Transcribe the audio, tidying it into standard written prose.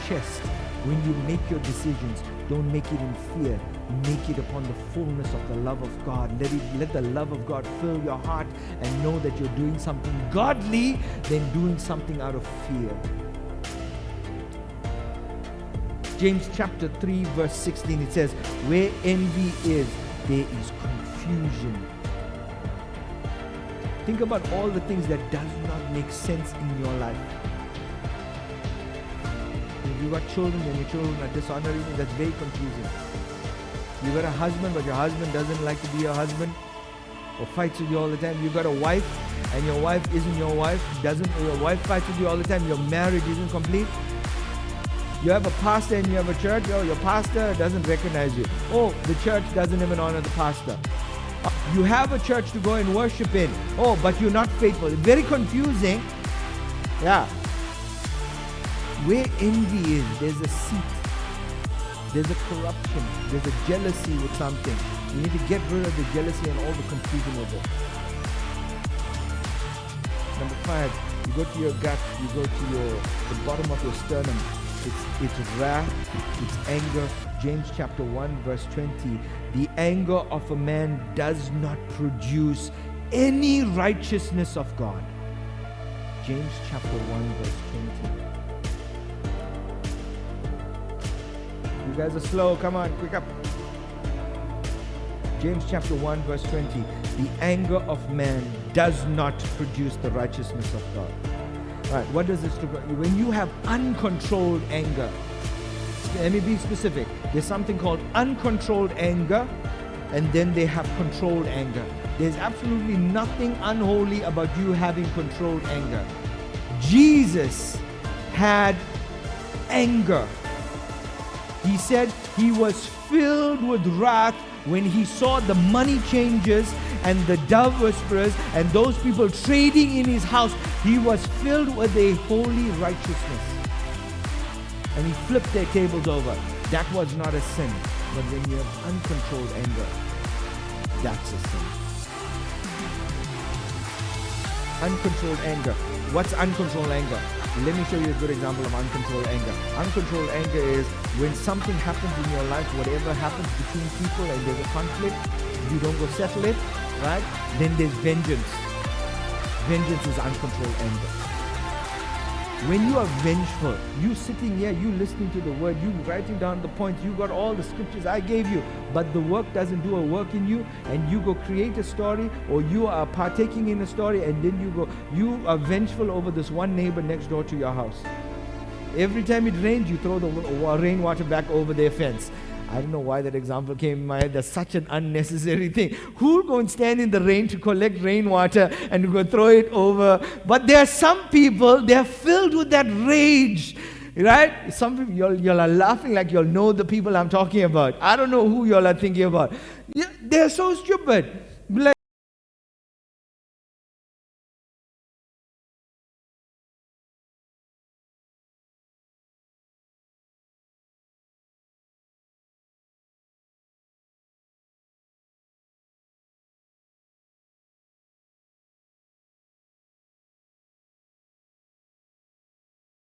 chest. When you make your decisions, don't make it in fear. Make it upon the fullness of the love of God. Let the love of God fill your heart and know that you're doing something godly than doing something out of fear. James chapter 3 verse 16, it says, where envy is, there is confusion. Think about all the things that does not make sense in your life. If you got children and your children are dishonoring you, that's very confusing. You got a husband, but your husband doesn't like to be your husband, or fights with you all the time. You got a wife, and your wife isn't your wife. Your wife fights with you all the time. Your marriage isn't complete. You have a pastor and you have a church. Oh, your pastor doesn't recognize you. Oh, the church doesn't even honor the pastor. You have a church to go and worship in. Oh, but you're not faithful. Very confusing. Yeah. Where envy is, there's a seat. There's a corruption. There's a jealousy with something. You need to get rid of the jealousy and all the confusion with it. Number 5, you go to your gut. You go to the bottom of your sternum. It's wrath. It's anger. James chapter 1 verse 20. The anger of a man does not produce any righteousness of God. James chapter 1 verse 20. You guys are slow. Come on, quick up. James chapter 1 verse 20. The anger of man does not produce the righteousness of God. Right, what does this look like? When you have uncontrolled anger, let me be specific. There's something called uncontrolled anger, and then they have controlled anger. There's absolutely nothing unholy about you having controlled anger. Jesus had anger. He said he was filled with wrath when he saw the money changers and the dove whisperers and those people trading in his house. He was filled with a holy righteousness. And he flipped their tables over. That was not a sin. But when you have uncontrolled anger, that's a sin. Uncontrolled anger. What's uncontrolled anger? Let me show you a good example of uncontrolled anger. Uncontrolled anger is when something happens in your life, whatever happens between people and there's a conflict, you don't go settle it, right? Then there's vengeance. Vengeance is uncontrolled anger. When you are vengeful, you sitting here, you listening to the word, you writing down the points, you got all the scriptures I gave you, but the work doesn't do a work in you, and you go create a story, or you are partaking in a story, and then you are vengeful over this one neighbor next door to your house. Every time it rains, you throw the rainwater back over their fence. I don't know why that example came in my head. That's such an unnecessary thing. Who will go and stand in the rain to collect rainwater and go throw it over? But there are some people, they're filled with that rage, right? Some people, y'all are laughing like y'all know the people I'm talking about. I don't know who y'all are thinking about. They're so stupid.